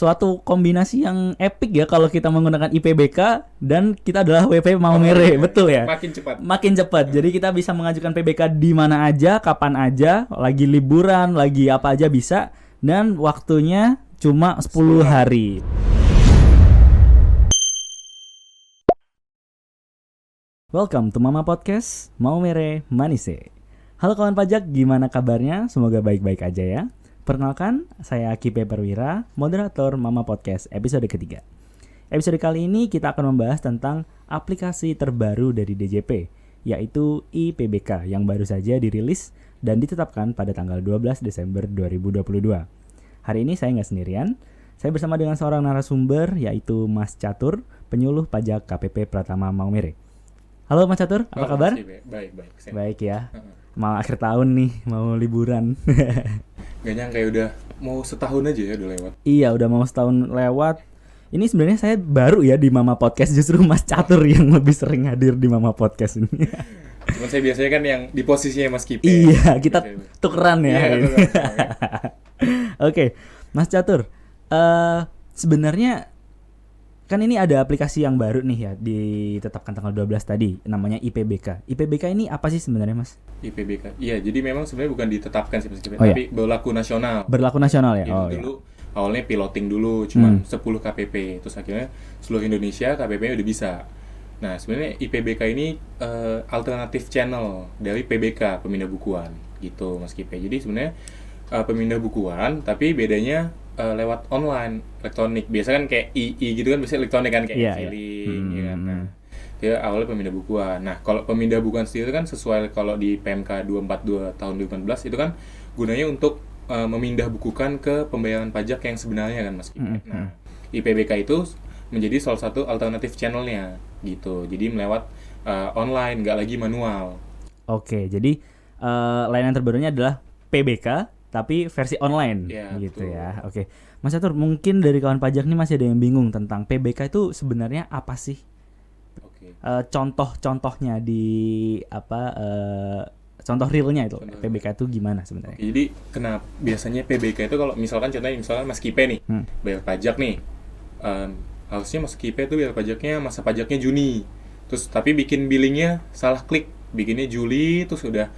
suatu kombinasi yang epic ya kalau kita menggunakan IPBK dan kita adalah WP Maumere, betul ya? Makin cepat. Jadi kita bisa mengajukan PBK di mana aja, kapan aja, lagi liburan, lagi apa aja bisa, dan waktunya cuma 10 hari. Welcome to Mama Podcast Maumere Manise. Halo kawan pajak, gimana kabarnya? Semoga baik-baik aja ya. Perkenalkan, saya Kipe Perwira, moderator Mama Podcast episode ketiga. Episode kali ini kita akan membahas tentang aplikasi terbaru dari DJP, yaitu IPBK yang baru saja dirilis dan ditetapkan pada tanggal 12 Desember 2022. Hari ini saya nggak sendirian, saya bersama dengan seorang narasumber yaitu Mas Catur, penyuluh pajak KPP Pratama Maumere. Halo Mas Catur, apa kabar? Baik. Baik ya. Mau akhir tahun nih, mau liburan. Gak nyangka ya udah mau setahun aja ya udah lewat. Iya, udah mau setahun lewat. Ini sebenarnya saya baru ya di Mama Podcast, justru Mas Catur yang lebih sering hadir di Mama Podcast ini. Cuman saya biasanya kan yang di posisinya Mas Kipe. Iya, kita tukeran ya. Iya, Oke, Mas Catur. Sebenarnya kan ini ada aplikasi yang baru nih ya, ditetapkan tanggal 12 tadi, namanya IPBK. IPBK ini apa sih sebenarnya, Mas? IPBK. Iya, jadi memang sebenarnya bukan ditetapkan sih Mas Kipe, Oh, tapi berlaku nasional. Berlaku nasional ya? Jadi dulu awalnya piloting dulu, cuman 10 KPP. Terus akhirnya seluruh Indonesia KPP-nya udah bisa. Nah, sebenarnya IPBK ini alternatif channel dari PBK, pemindah bukuan, gitu Mas Kipe. Jadi sebenarnya pemindah bukuan, tapi bedanya lewat online, elektronik. Biasa kan kayak II gitu kan, biasanya elektronik kan kayak e-filing, ya kan. Nah, dia awalnya pemindah bukuan. Nah, kalau pemindah bukuan sendiri kan sesuai kalau di PMK 242 tahun 2014 itu kan gunanya untuk memindah bukukan ke pembayaran pajak yang sebenarnya kan Mas Kipe. Nah, IPBK itu menjadi salah satu alternatif channelnya gitu. Jadi melewat online, nggak lagi manual. Oke, jadi layanan terbarunya adalah PBK tapi versi online ya, gitu betul. ya. Oke. Mas Catur, mungkin dari kawan pajak nih masih ada yang bingung tentang PBK itu sebenarnya apa sih? Oke. Contoh-contohnya di contoh realnya itu PBK itu gimana sebenarnya? Oke, jadi kenapa biasanya PBK itu kalau misalkan Mas Kipe nih bayar pajak nih, harusnya Mas Kipe itu bayar pajaknya masa pajaknya Juni, terus tapi bikin billingnya salah klik, bikinnya Juli terus udah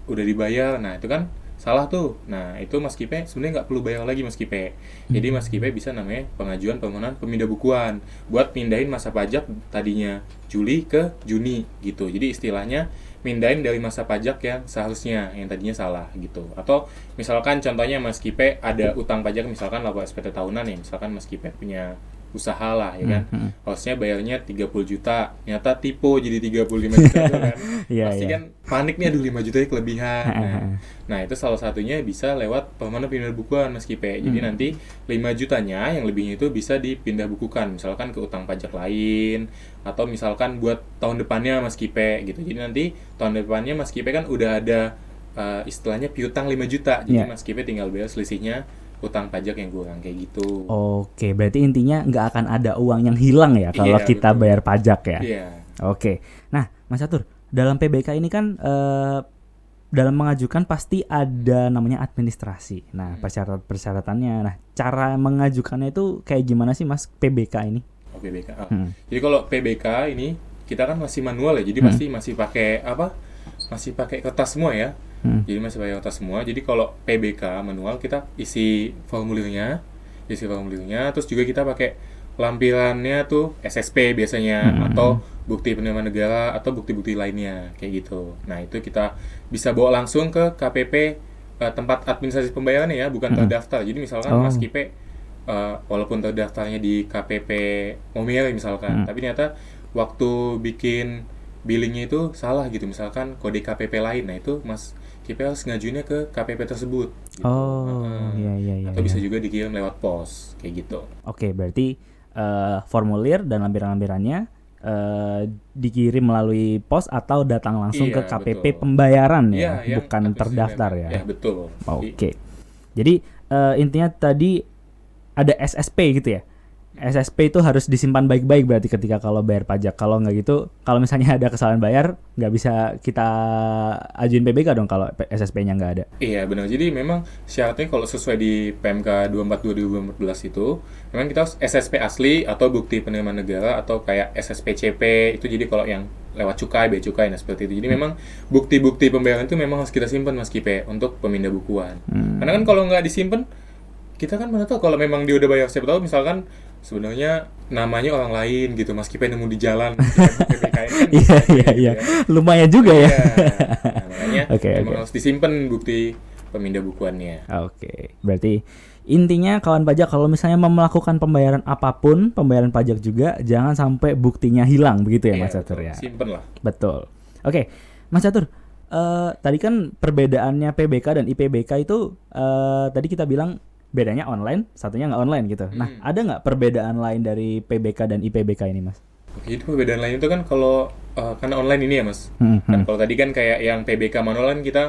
dibayar, nah itu kan salah tuh. Nah itu Mas Kipe sebenarnya nggak perlu bayar lagi Mas Kipe. Jadi Mas Kipe bisa namanya pengajuan permohonan pemindah bukuan buat pindahin masa pajak tadinya Juli ke Juni gitu. Jadi istilahnya mindahin dari masa pajak yang seharusnya yang tadinya salah gitu. Atau misalkan contohnya Mas Kipe ada utang pajak, misalkan lapor SPT tahunan ya, misalkan Mas Kipe punya usaha lah ya kan, harusnya bayarnya 30 juta, ternyata tipu jadi 35 juta itu kan. Pasti kan panik nih, aduh 5 juta kelebihan. Nah itu salah satunya bisa lewat permohonan pindah bukuan Mas Kipe. Jadi nanti 5 jutanya yang lebihnya itu bisa dipindah bukukan, misalkan ke utang pajak lain, atau misalkan buat tahun depannya Mas Kipe gitu. Jadi nanti tahun depannya Mas Kipe kan udah ada istilahnya piutang 5 juta. Jadi Mas Kipe tinggal bayar selisihnya utang pajak yang kurang kayak gitu. Oke, berarti intinya nggak akan ada uang yang hilang ya kalau kita betul. Bayar pajak ya. Iya. Oke, nah Mas Catur, dalam PBK ini kan dalam mengajukan pasti ada namanya administrasi. Nah, persyaratannya, nah cara mengajukannya itu kayak gimana sih Mas PBK ini? Oh, PBK. Jadi kalau PBK ini kita kan masih manual ya, jadi masih pakai masih pakai kertas semua ya. Jadi masih pakai kertas semua. Jadi kalau PBK manual kita isi formulirnya, terus juga kita pakai lampirannya tuh SSP biasanya, atau bukti penerimaan negara atau bukti-bukti lainnya kayak gitu. Nah itu kita bisa bawa langsung ke KPP tempat administrasi pembayarannya ya, bukan terdaftar. Jadi misalkan Mas Kipe walaupun terdaftarnya di KPP Maumere misalkan, tapi ternyata waktu bikin billingnya itu salah gitu, misalkan kode KPP lain, nah itu Mas Kipe harus ngajuinnya ke KPP tersebut gitu. Iya. Atau bisa juga dikirim lewat pos kayak gitu. Oke, berarti formulir dan lampiran-lampirannya dikirim melalui pos atau datang langsung ke KPP betul. Pembayaran ya, bukan terdaftar ya. Ya betul. Oke. Jadi intinya tadi ada SSP gitu ya. SSP itu harus disimpan baik-baik berarti ketika kalau bayar pajak. Kalau nggak gitu, kalau misalnya ada kesalahan bayar, nggak bisa kita ajuin PBK dong kalau SSP-nya nggak ada. Iya benar, jadi memang syaratnya kalau sesuai di PMK 24 2014 itu, memang kita harus SSP asli atau bukti penerimaan negara atau kayak SSPCP, itu jadi kalau yang lewat cukai, bea cukai, nah seperti itu. Jadi memang bukti-bukti pembayaran itu memang harus kita simpan Mas Kipe untuk pemindah bukuan. Karena kan kalau nggak disimpan, kita kan mana tahu kalau memang dia udah bayar, siapa tahu misalkan sebenarnya namanya orang lain gitu, Mas Kipe nemu di jalan PPK ini kan Iya. Lumayan juga ya. Nah, makanya memang Oke. harus disimpan bukti pemindah bukuannya. Oke, berarti intinya kawan pajak kalau misalnya mau melakukan pembayaran apapun, pembayaran pajak juga jangan sampai buktinya hilang begitu ya Mas Catur ya. Simpen lah. Betul. Oke, Mas Catur. Tadi kan perbedaannya PBK dan IPBK itu tadi kita bilang bedanya online, satunya nggak online gitu. Nah, ada nggak perbedaan lain dari PBK dan IPBK ini, Mas? Oke, itu perbedaan lain itu kan kalau karena online ini ya Mas. Kan kalau tadi kan kayak yang PBK manual kan kita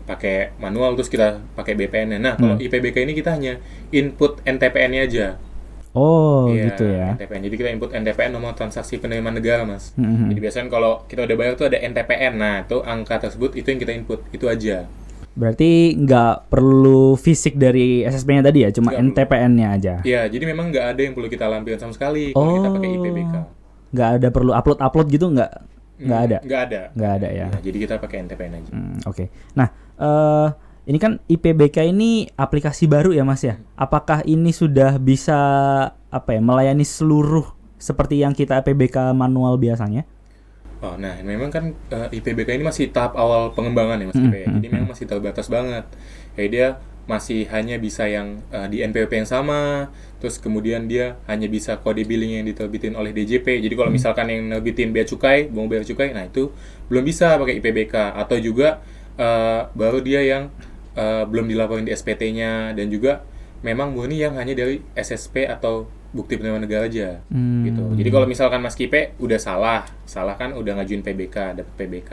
pakai manual terus kita pakai BPN-nya. Nah, kalau IPBK ini kita hanya input NTPN-nya aja. Oh, Iya, gitu ya. NTPN. Jadi kita input NTPN nomor transaksi penerimaan negara, Mas. Jadi biasanya kalau kita udah bayar tuh ada NTPN. Nah, itu angka tersebut itu yang kita input, itu aja. Berarti nggak perlu fisik dari SSP-nya tadi ya, cuma Nggak NTPN-nya aja. Iya, jadi memang nggak ada yang perlu kita lampirkan sama sekali kalau kita pakai IPBK. Nggak ada perlu upload gitu, nggak ada. Nggak ada. Nggak ada ya. Iya, jadi kita pakai NTPN aja. Oke. Nah, ini kan IPBK ini aplikasi baru ya Mas ya. Apakah ini sudah bisa melayani seluruh seperti yang kita PBK manual biasanya? Oh, nah memang kan IPBK ini masih tahap awal pengembangan ya Mas Kipe. Jadi memang masih terbatas banget. Kayak dia masih hanya bisa yang di NPWP yang sama, terus kemudian dia hanya bisa kode billing yang diterbitin oleh DJP. Jadi kalau misalkan yang nerbitin bea cukai, mau bayar cukai, nah itu belum bisa pakai IPBK. Atau juga baru dia yang belum dilaporin di SPT-nya, dan juga memang murni yang hanya dari SSP atau bukti penerimaan negara aja gitu. Jadi kalau misalkan Mas Kipe udah salah kan udah ngajuin PBK, dapat PBK.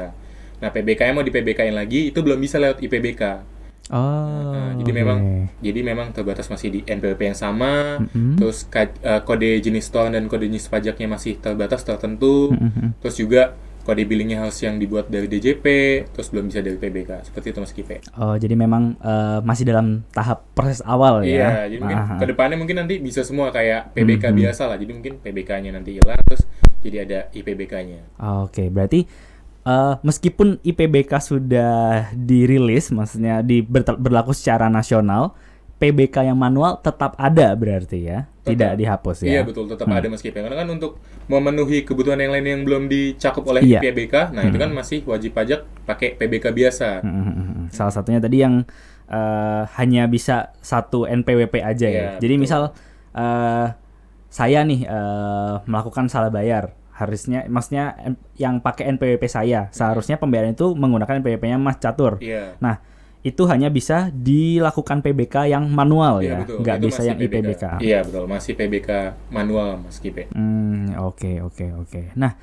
Nah, PBK-nya mau di PBK-in lagi itu belum bisa lewat IPBK. Jadi memang terbatas masih di NPWP yang sama, terus kode jenis store dan kode jenis pajaknya masih terbatas tertentu, terus juga kode billingnya harus yang dibuat dari DJP, terus belum bisa dari PBK. Seperti itu Mas Kipe. Oh, jadi memang masih dalam tahap proses awal ya? Iya, jadi mungkin kedepannya mungkin nanti bisa semua kayak PBK biasa lah. Jadi mungkin PBK-nya nanti hilang, terus jadi ada IPBK-nya. Oke, berarti meskipun IPBK sudah dirilis, maksudnya berlaku secara nasional, PBK yang manual tetap ada berarti ya? Tidak dihapus ya? Iya betul, tetap ada Mas Kipe. Karena kan untuk memenuhi kebutuhan yang lain yang belum dicakup oleh IPBK, nah itu kan masih wajib pajak pakai PBK biasa. Salah satunya tadi yang hanya bisa satu NPWP aja ya. Jadi betul. Misal saya nih melakukan salah bayar, harusnya maksudnya yang pakai NPWP saya, seharusnya pembayaran itu menggunakan NPWP-nya Mas Catur. Nah, itu hanya bisa dilakukan PBK yang manual ya, nggak bisa yang IPBK. Iya betul, masih PBK manual Mas Kipe. Oke. Nah,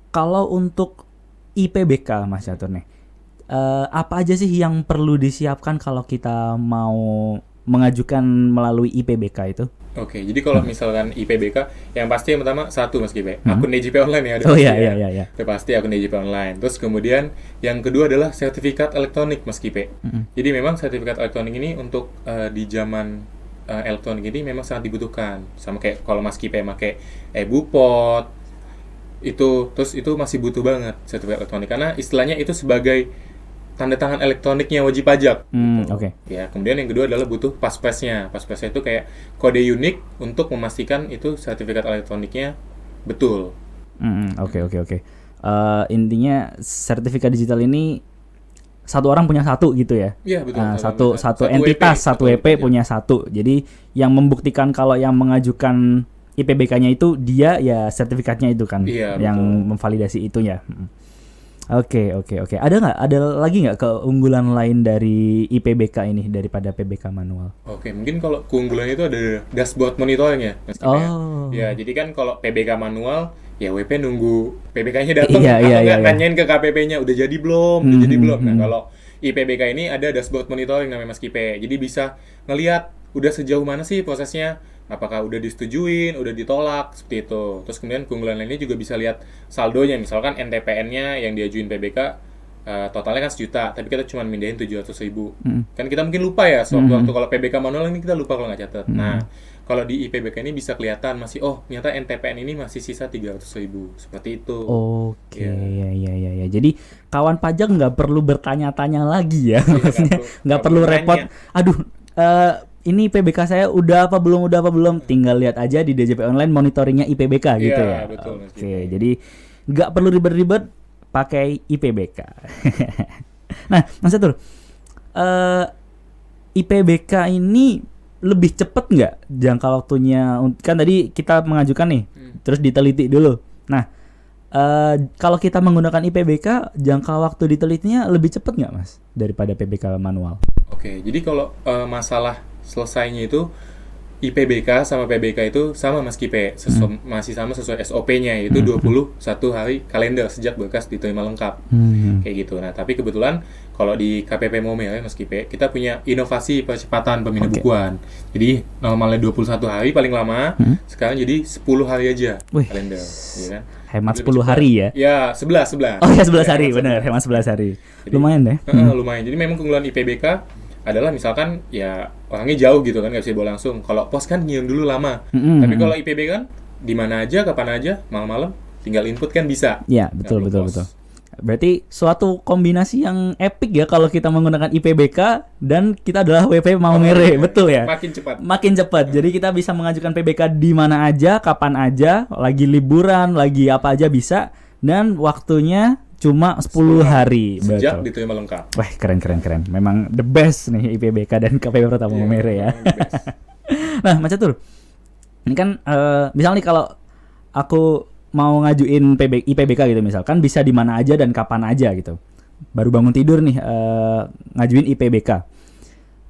kalau untuk IPBK Mas Catur nih, apa aja sih yang perlu disiapkan kalau kita mau mengajukan melalui IPBK itu? Oke, jadi kalau misalkan IPBK, yang pasti yang pertama satu Mas Kipe, akun DJP online ya. Iya. Itu pasti akun DJP online. Terus kemudian yang kedua adalah sertifikat elektronik Mas Kipe. Jadi memang sertifikat elektronik ini untuk di zaman elektronik ini memang sangat dibutuhkan. Sama kayak kalau Mas Kipe pakai e-Bupot, itu masih butuh banget sertifikat elektronik, karena istilahnya itu sebagai tanda tangan elektroniknya wajib pajak. Oke. Ya, kemudian yang kedua adalah butuh paspesnya. Paspesnya itu kayak kode unik untuk memastikan itu sertifikat elektroniknya betul. Oke. Intinya sertifikat digital ini satu orang punya satu gitu ya? Iya betul. Satu entitas, satu EP punya satu. Jadi yang membuktikan kalau yang mengajukan IPBK-nya itu dia ya sertifikatnya itu kan, yang memvalidasi itunya. Oke. Ada lagi nggak keunggulan lain dari IPBK ini daripada PBK manual? Oke, mungkin kalau keunggulan itu ada dashboard monitoring ya. Ya, jadi kan kalau PBK manual, ya WP nunggu PBK-nya datang, atau nanyain ke KPP-nya udah jadi belum, Nah, kalau IPBK ini ada dashboard monitoring namanya Mas Kipe. Jadi bisa ngelihat udah sejauh mana sih prosesnya, apakah udah disetujuin, udah ditolak, seperti itu. Terus kemudian keunggulan lainnya juga bisa lihat saldonya, misalkan NTPN-nya yang diajuin PBK totalnya kan 1 juta, tapi kita cuma mindahin 700.000. Kan kita mungkin lupa ya, waktu kalau PBK manual ini kita lupa kalau nggak catat. Nah, kalau di IPBK ini bisa kelihatan masih, ternyata NTPN ini masih sisa 300.000, seperti itu. Oke, ya. Jadi kawan pajak nggak perlu bertanya-tanya lagi ya, maksudnya nggak perlu repot. Aduh, ini PBK saya udah apa belum, tinggal lihat aja di DJP online monitoringnya IPBK gitu ya. Betul, Oke, jadi nggak perlu ribet-ribet pakai IPBK. Nah, Mas Catur, IPBK ini lebih cepet nggak jangka waktunya? Kan tadi kita mengajukan nih, terus diteliti dulu. Nah, kalau kita menggunakan IPBK, jangka waktu ditelitinya lebih cepet nggak, Mas, daripada PBK manual? Oke, jadi kalau masalah selesainya itu IPBK sama PBK itu sama Mas Kipe, masih sama sesuai SOP-nya, yaitu 21 hari kalender sejak berkas diterima lengkap. Kayak gitu. Nah, tapi kebetulan kalau di KPP Maumere ya Mas Kipe, kita punya inovasi percepatan pemindah bukuan. Jadi normalnya 21 hari paling lama, sekarang jadi 10 hari aja kalender, ya kan? Hemat 10 hari ya? Ya, 11. Oh ya, 11 hari, benar, hemat 11 hari. Jadi, lumayan deh. Lumayan. Jadi memang keunggulan IPBK adalah misalkan ya orangnya jauh gitu kan, nggak bisa dibawa langsung. Kalau pos kan ngirim dulu lama. Tapi kalau IPB kan di mana aja, kapan aja, malam-malam tinggal input kan bisa. Ya, betul. Berarti suatu kombinasi yang epic ya kalau kita menggunakan IPBK dan kita adalah WP Maumere, betul ya? Makin cepat. Jadi kita bisa mengajukan PBK di mana aja, kapan aja, lagi liburan, lagi apa aja bisa, dan waktunya cuma 10 hari. Sejak diterima lengkap. Wah, keren. Memang the best nih IPBK dan KPP Pertama Maumere ya. Nah, Mas Catur, ini kan misalnya nih kalau aku mau ngajuin IPBK gitu misalkan, bisa di mana aja dan kapan aja gitu. Baru bangun tidur nih ngajuin IPBK.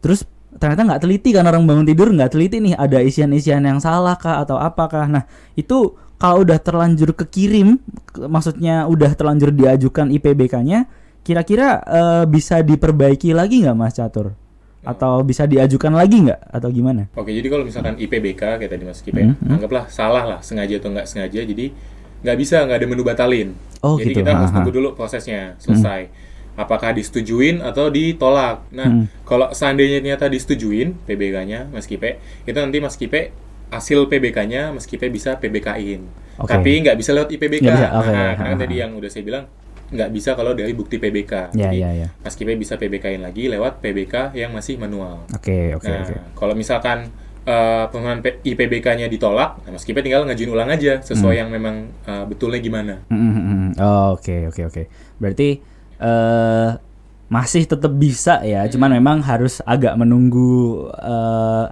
Terus ternyata nggak teliti kan, orang bangun tidur nggak teliti nih ada isian-isian yang salah kah atau apakah. Nah, itu kalau udah terlanjur kekirim, maksudnya udah terlanjur diajukan IPBK-nya, kira-kira bisa diperbaiki lagi nggak, Mas Catur? Atau bisa diajukan lagi nggak? Atau gimana? Oke, jadi kalau misalkan IPBK kayak tadi Mas Kipe, anggaplah salah lah, sengaja atau nggak sengaja, jadi nggak ada menu batalin. Jadi kita harus tunggu dulu prosesnya selesai. Apakah disetujuin atau ditolak. Nah, kalau seandainya ternyata disetujuin PBK-nya Mas Kipe, itu nanti Mas Kipe hasil PBK-nya Mas Kipe bisa PBK-in. Tapi nggak bisa lewat IPBK. Karena tadi yang udah saya bilang nggak bisa kalau dari bukti PBK. Jadi Mas Kipe bisa PBK-in lagi lewat PBK yang masih manual. Oke. Kalau misalkan pengumuman IPBK-nya ditolak, Mas Kipe tinggal ngajuin ulang aja sesuai yang memang betulnya gimana. Oke. Berarti masih tetap bisa ya, cuman memang harus agak menunggu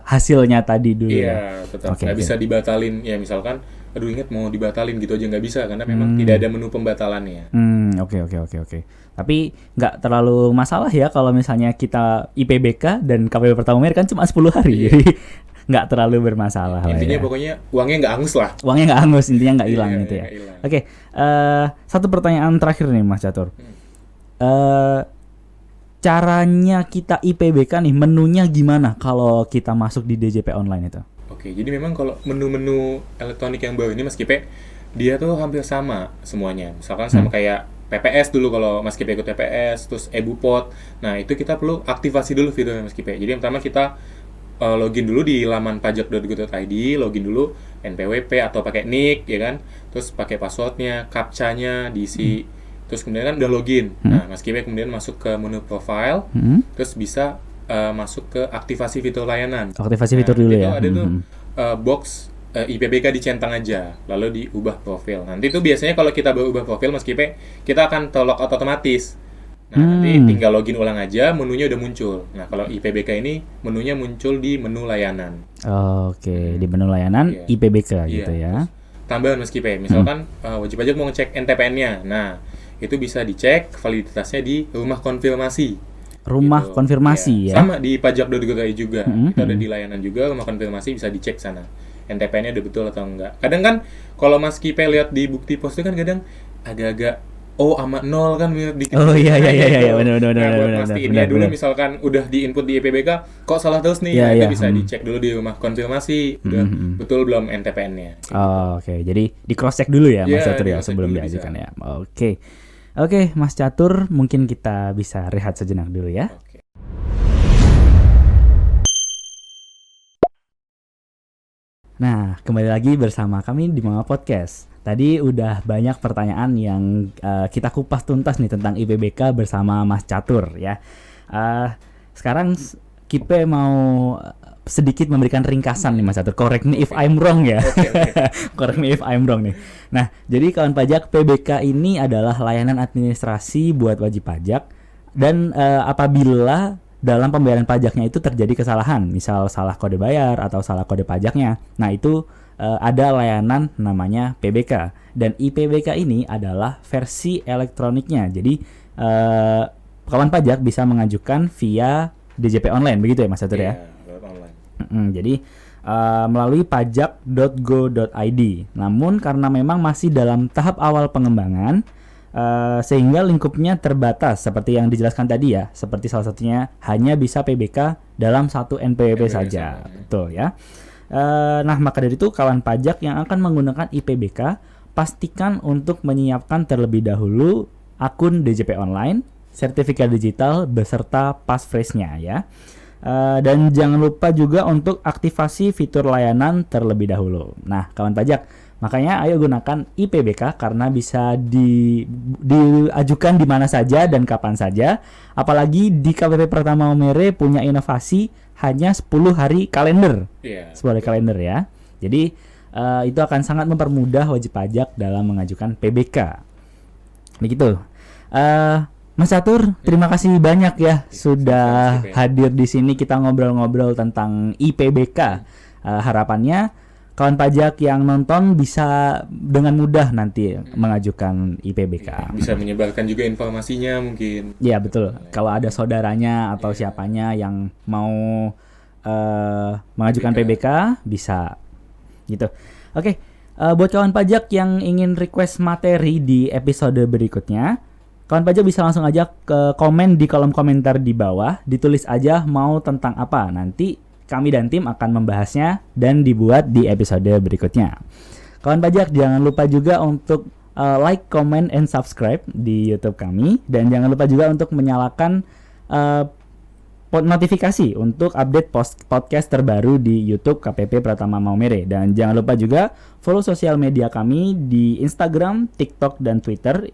hasilnya tadi dulu. Iya, tetap nggak bisa dibatalin. Ya misalkan, aduh ingat mau dibatalin gitu aja nggak bisa karena memang tidak ada menu pembatalannya. Oke. Tapi nggak terlalu masalah ya kalau misalnya kita IPBK dan KPP Pertama Maumere kan cuma 10 hari, jadi nggak terlalu bermasalah. Intinya ya. Pokoknya uangnya nggak angus lah. Uangnya nggak angus, intinya nggak hilang gitu ya. Oke, satu pertanyaan terakhir nih Mas Catur. Caranya kita IPBK nih, menunya gimana kalau kita masuk di DJP online itu? Oke, jadi memang kalau menu-menu elektronik yang baru ini Mas Kipe, dia tuh hampir sama semuanya. Misalkan sama kayak PPS dulu kalau Mas Kipe ikut PPS, terus EBUPOT. Nah, itu kita perlu aktivasi dulu fiturnya Mas Kipe. Jadi yang pertama kita login dulu di laman pajak.go.id, login dulu NPWP atau pakai NIK ya kan. Terus pakai passwordnya, captcha-nya diisi. Terus kemudian kan udah login. Nah, Mas Kipe kemudian masuk ke menu profile, terus bisa masuk ke aktivasi fitur layanan. Aktivasi fitur dulu ya. Ada tuh box IPBK dicentang aja, lalu diubah profil. Nanti tuh biasanya kalau kita berubah profil Mas Kipe, kita akan terlog otomatis. Nah, nanti tinggal login ulang aja, menunya udah muncul. Nah, kalau IPBK ini menunya muncul di menu layanan. Oke, di menu layanan IPBK gitu ya. Tambahan Mas Kipe, misalkan wajib pajak mau ngecek NTPN-nya. Nah, itu bisa dicek validitasnya di rumah konfirmasi. Rumah konfirmasi ya. Sama di pajak.go.id juga. Kita ada di layanan juga, rumah konfirmasi bisa dicek sana. NTPN-nya udah betul atau enggak. Kadang kan kalau Mas Kipe lihat di bukti pos itu kan kadang agak-agak O sama 0 kan mirip dikit. Oh iya benar. Nah, buat benar, mastiin ya dulu benar. misalkan udah diinput di IPBK kok salah terus nih, Iya, nah, itu iya, bisa dicek dulu di rumah konfirmasi udah betul belum NTPN-nya. Gitu. Oh, oke. Jadi di cross check dulu ya Mas Iya, Catur ya di-cross check sebelum dulu diajukan bisa. ya. Oke, Mas Catur, mungkin kita bisa rehat sejenak dulu ya. Oke. Nah, kembali lagi bersama kami di Mama Podcast. Tadi udah banyak pertanyaan yang kita kupas tuntas nih tentang IPBK bersama Mas Catur ya. Sekarang Kipe mau sedikit memberikan ringkasan nih Mas Catur. Correct me if I'm wrong ya. Oke. Correct me if I'm wrong nih. Nah, jadi kawan pajak, PBK ini adalah layanan administrasi buat wajib pajak dan apabila dalam pembayaran pajaknya itu terjadi kesalahan, misal salah kode bayar atau salah kode pajaknya. Nah, itu ada layanan namanya PBK, dan IPBK ini adalah versi elektroniknya. Jadi kawan pajak bisa mengajukan via DJP online, begitu ya Mas Catur ya? Lewat online. Jadi melalui pajak.go.id. Namun karena memang masih dalam tahap awal pengembangan, sehingga lingkupnya terbatas seperti yang dijelaskan tadi ya, seperti salah satunya hanya bisa PBK dalam satu NPWP saja, betul ya. Nah, maka dari itu kawan pajak yang akan menggunakan IPBK pastikan untuk menyiapkan terlebih dahulu akun DJP online, sertifikat digital beserta passphrase-nya ya. Dan jangan lupa juga untuk aktivasi fitur layanan terlebih dahulu. Nah, kawan pajak, makanya ayo gunakan IPBK karena bisa diajukan di mana saja dan kapan saja. Apalagi di KPP Pratama Maumere punya inovasi hanya 10 hari kalender. 10 hari kalender ya. Jadi itu akan sangat mempermudah wajib pajak dalam mengajukan PBK. Begitu. Mas Catur, terima kasih banyak ya sudah hadir di sini, kita ngobrol-ngobrol tentang IPBK. Harapannya kawan pajak yang nonton bisa dengan mudah nanti mengajukan IPBK. Bisa menyebarkan juga informasinya mungkin. Iya betul. Kalau ada saudaranya atau siapanya yang mau mengajukan PBK bisa gitu. Oke, buat kawan pajak yang ingin request materi di episode berikutnya, kawan pajak bisa langsung aja ke komen di kolom komentar di bawah, ditulis aja mau tentang apa. Nanti kami dan tim akan membahasnya dan dibuat di episode berikutnya. Kawan pajak jangan lupa juga untuk like, comment, and subscribe di YouTube kami. Dan jangan lupa juga untuk menyalakan notifikasi untuk update podcast terbaru di YouTube KPP Pratama Maumere. Dan jangan lupa juga follow sosial media kami di Instagram, TikTok, dan Twitter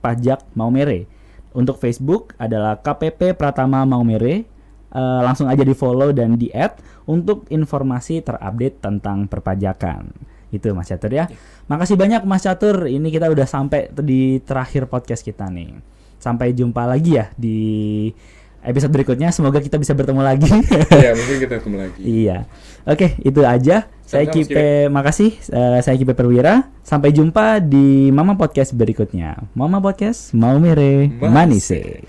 @pajakmaumere. Untuk Facebook adalah KPP Pratama Maumere. Langsung aja di follow dan di add untuk informasi terupdate tentang perpajakan. Itu Mas Catur ya. Makasih banyak Mas Catur. Ini kita udah sampai di terakhir podcast kita nih. Sampai jumpa lagi ya di episode berikutnya. Semoga kita bisa bertemu lagi. Iya, mungkin kita ketemu lagi. Iya. Oke, itu aja. Saya Kipe, makasih. Saya Kipe Perwira. Sampai jumpa di Mama Podcast berikutnya. Mama Podcast Maumere Manise.